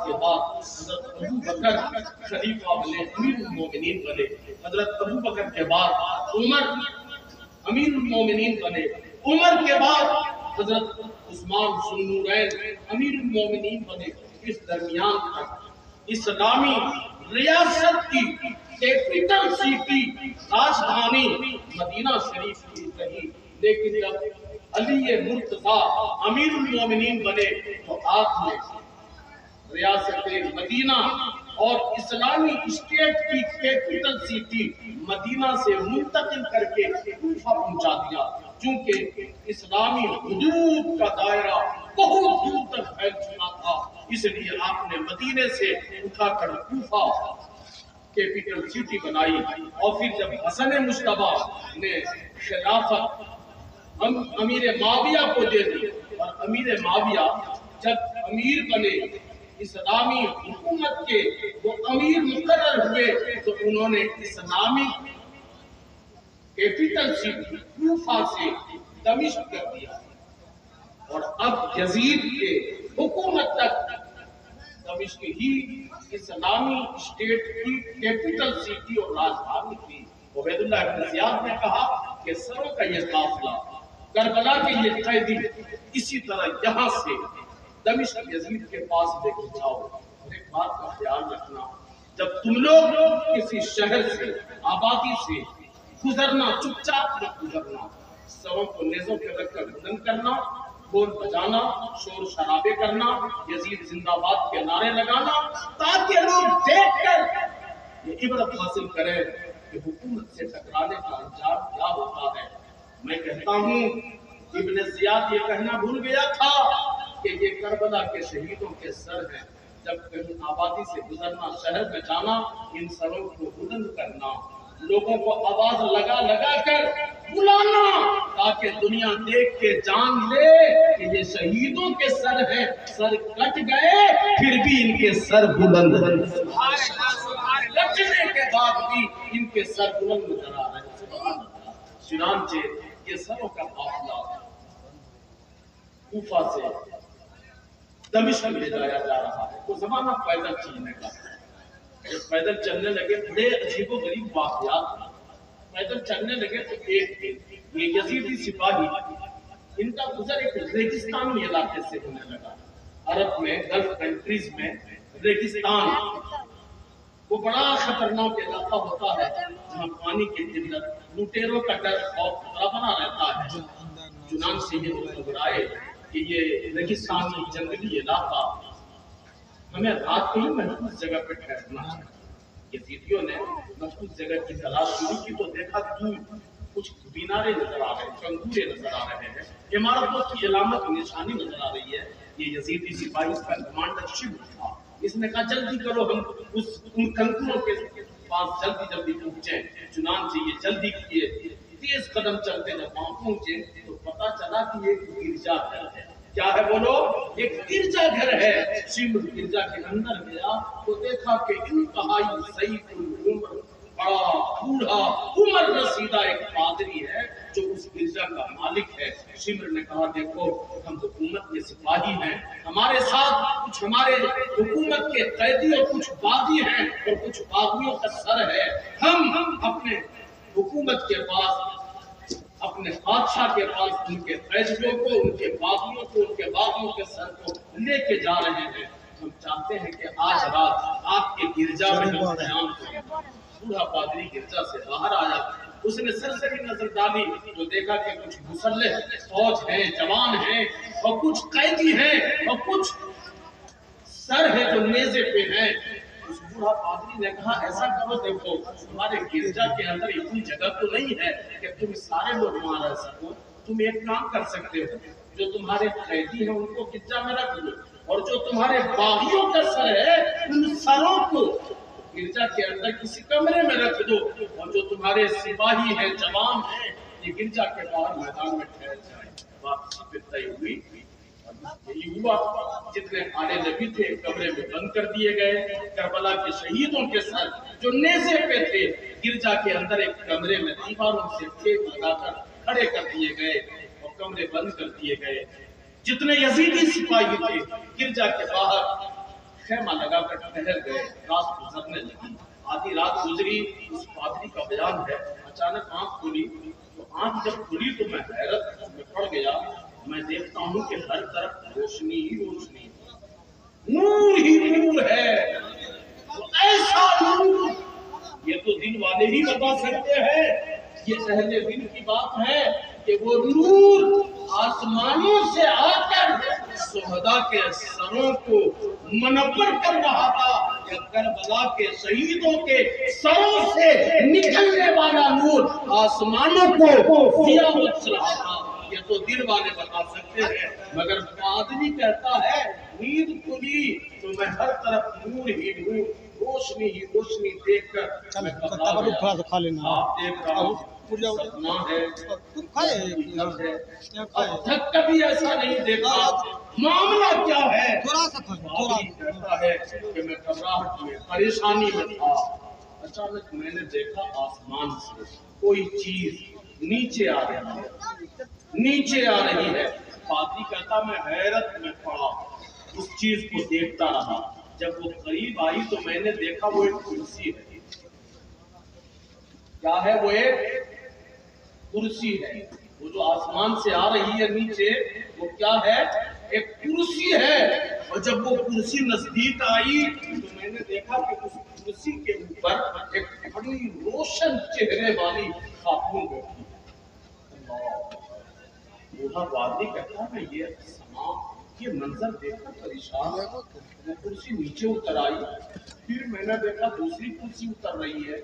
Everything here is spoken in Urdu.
کے بعد حضرت ابو بکر خلیفہ بنے، امیر المومنین بنے، حضرت ابو بکر کے بعد عمر امیر المومنین بنے، عمر کے بعد حضرت عثمان ذوالنورین امیر المومنین بنے۔ اس درمیان تک اسلامی ریاست کی کیپٹل سٹی راجدھانی مدینہ شریف کی رہی، لیکن جب علی مرتضیٰ امیر المومنین بنے تو آپ نے ریاست مدینہ اور اسلامی اسٹیٹ کی کیپٹل سٹی مدینہ سے منتقل کر کے کوفہ پہنچا دیا، چونکہ اسلامی حدود کا دائرہ بہت دور تک پھیل چکا تھا، اس لیے آپ نے مدینے سے اٹھا کر کوفہ کیپٹل سٹی بنائی۔ اور پھر جب حسن مجتبیٰ نے خلافت امیر معاویہ کو دے دی، اور امیر معاویہ جب امیر بنے، اسلامی حکومت کے وہ امیر مقرر ہوئے، تو انہوں نے اسلامی کیپٹل سٹی کوفہ سے دمشق کر دیا، اور اب یزید کے حکومت تک دمشق ہی اسلامی اسٹیٹ کی کیپٹل سٹی اور راجدھانی تھی۔ عبید اللہ ابن زیاد نے کہا کہ سروں کا یہ قافلہ، کربلا کے یہ قیدی اسی طرح یہاں سے دمشق یزید کے پاس لے کے جاؤ۔ اور ایک بات کا خیال رکھنا، جب تم لوگ کسی شہر سے، آبادی سے گزرنا، چپ چاپ نہ گزرنا، سروں کو نیزوں پہ رکھ کر بلند کرنا، ڈھول بجانا، شور شرابے کرنا، یزید زندہ باد کے نعرے لگانا، تاکہ لوگ دیکھ کر یہ عبرت حاصل کریں کہ حکومت سے ٹکرانے کا انجام کیا ہوتا ہے۔ میں کہتا ہوں ابن زیاد یہ کہنا بھول گیا تھا کہ یہ کربلا کے شہیدوں کے سر ہیں۔ جب کہیں آبادی سے گزرنا، شہر میں جانا، ان سروں کو بلند کرنا، لوگوں کو آواز لگا لگا کر بلانا، تاکہ دنیا دیکھ کے جان لے کہ یہ شہیدوں کے سر ہیں، سر کٹ گئے پھر بھی ان کے سر بلند ہیں، کٹنے کے بعد بھی ان کے سر بلند نظر آ رہے ہیں۔ چنانچہ یہ سروں کا قافلہ کوفہ سے دمشق لے جایا جا رہا ہے۔ وہ زمانہ پیدل چلنے کا، جب پیدل چلنے لگے بڑے عجیب و غریب واقعات، پیدل چلنے لگے تو ایک یہ یزیدی سپاہی، ان کا گزر ایک ریگستانی علاقے سے ہونے لگا۔ عرب میں، گلف کنٹریز میں ریگستان وہ بڑا خطرناک علاقہ ہوتا ہے، جہاں پانی کی قلت، لوٹیروں کا ڈر، خوف خطرہ بنا رہتا ہے۔ چنانچہ یہ لوگ گھبرائے کہ یہ ریگستانی جنگلی علاقہ، ہمیں رات کو ہی محفوظ جگہ پہ ٹھہرنا ہے۔ یزیدیوں نے محفوظ جگہ کی تلاش شروع کی تو دیکھا دور کچھ مینارے نظر آ رہے ہیں، چنگورے نظر آ رہے ہیں، عمارتوں کی علامت نشانی نظر آ رہی ہے۔ یہ یزیدی سپاہی، اس کا کمانڈر شیو تھا، اس نے کہا جلدی کرو، ہم ان کنکروں کے پاس جلدی پہنچیں۔ چنانچہ یہ جلدی کیے، تیز قدم چلتے جب وہاں پہنچے تو پتا چلا کہ یہ گرجا گھر ہے۔ کیا ہے بولو؟ ایک گرجا گھر ہے۔ شیو گرجا کے اندر گیا تو دیکھا کہ انتہائی ضعیف العمر، بڑا بوڑھا عمر رسیدہ ایک پادری ہے جو اس گرجا کا مالک ہے۔ شمر نے کہا دیکھو ہم حکومت کے سپاہی ہیں، ہمارے ساتھ کچھ ہمارے حکومت کے قیدی اور کچھ باغی ہیں اور کچھ باغیوں کا سر ہے، ہم اپنے حکومت کے پاس، اپنے بادشاہ کے پاس ان کے قیدیوں کو، ان کے باغیوں کو، ان کے باغیوں کے سر کو لے کے جا رہے ہیں۔ ہم چاہتے ہیں کہ آج رات آپ کے گرجا میں ہم قیام کریں۔ بوڑھا پادری گرجا سے باہر آیا، اس نے سرسری نظر ڈالی تو دیکھا کہ کچھ مسلح فوج ہیں، جوان ہیں، اور کچھ قیدی ہیں، اور کچھ سر ہے جو نیزے پہ ہیں۔ اس بوڑھا پادری نے کہا ایسا کرو، دیکھو ہمارے گرجا کے اندر اتنی جگہ تو نہیں ہے کہ تم سارے لوگ وہاں رہ سکو، تم ایک کام کر سکتے ہو، جو تمہارے قیدی ہیں ان کو گرجا میں رکھ دو، اور جو تمہارے باغیوں کا سر ہے ان سروں کو گرجا کے اندر کسی کمرے میں رکھ دو، اور جو تمہارے سپاہی ہیں، جوان ہیں، یہ گرجا کے باہر میدان میں ٹھہر جائیں۔ واپسی پہ طے ہوئی، اور یہی ہوا، جتنے آلے نبی تھے کمرے میں بند کر دیے گئے، کربلا کے شہیدوں کے سر جو نیزے پہ تھے گرجا کے اندر ایک کمرے میں دیواروں سے ٹیپ لگا کر کھڑے کر دیے گئے اور کمرے بند کر دیے گئے۔ جتنے یزیدی سپاہی تھے گرجا کے باہر خیمہ لگا کر ٹہل گئے، رات گزرنے لگی، آدھی رات گزری، اس پادری کا بیان ہے، اچانک آنکھ کھلی، تو آنکھ جب کھلی تو میں حیرت میں پڑ گیا، میں دیکھتا ہوں کہ ہر طرف روشنی ہی روشنی، نور ہی نور ہے، تو ایسا نور، یہ تو دن والے ہی بتا سکتے ہیں، یہ اہل دل کی بات ہے کہ وہ نور آسمانوں سے آ کر شہداء کے سروں کو منور کر رہا تھا، یا کربلا کے شہیدوں کے سروں سے نکلنے والا نور آسمانوں کو ضیاء بخش رہا تھا، یہ تو دل والے بتا سکتے ہیں، مگر آدمی کہتا ہے نیند کھلی تو میں ہر طرف نور ہی نور، روشنی ہی روشنی دیکھ کر میں گھبرا گیا۔ آپ دیکھ رہا ہوں سپنا ہے، اب تک کبھی ایسا نہیں دیکھا، معاملہ کیا ہے؟ آدمی کہتا ہے کہ میں گھبراہٹ میں، پریشانی میں تھا، اچانک میں نے دیکھا آسمان سے کوئی چیز نیچے آ رہی ہے، نیچے آ رہی ہے، پادری کہتا میں حیرت میں پڑا، اس چیز کو دیکھتا رہا، جب وہ قریب آئی تو میں نے دیکھا وہ ایک کرسی ہے، کیا ہے؟ وہ ایک کرسی ہے، وہ جو آسمان سے آ رہی ہے نیچے، وہ کیا ہے؟ ایک کرسی ہے، اور جب وہ کرسی نزدیک آئی تو میں نے دیکھا کہ اس کرسی کے اوپر ایک بڑی روشن چہرے والی خاتون بیٹھی ہے۔ بوڑھا پادری کہتا میں یہ منظر دیکھ کر پریشان، وہ کرسی نیچے اتر آئی، پھر میں نے دیکھا دوسری کرسی اتر رہی ہے،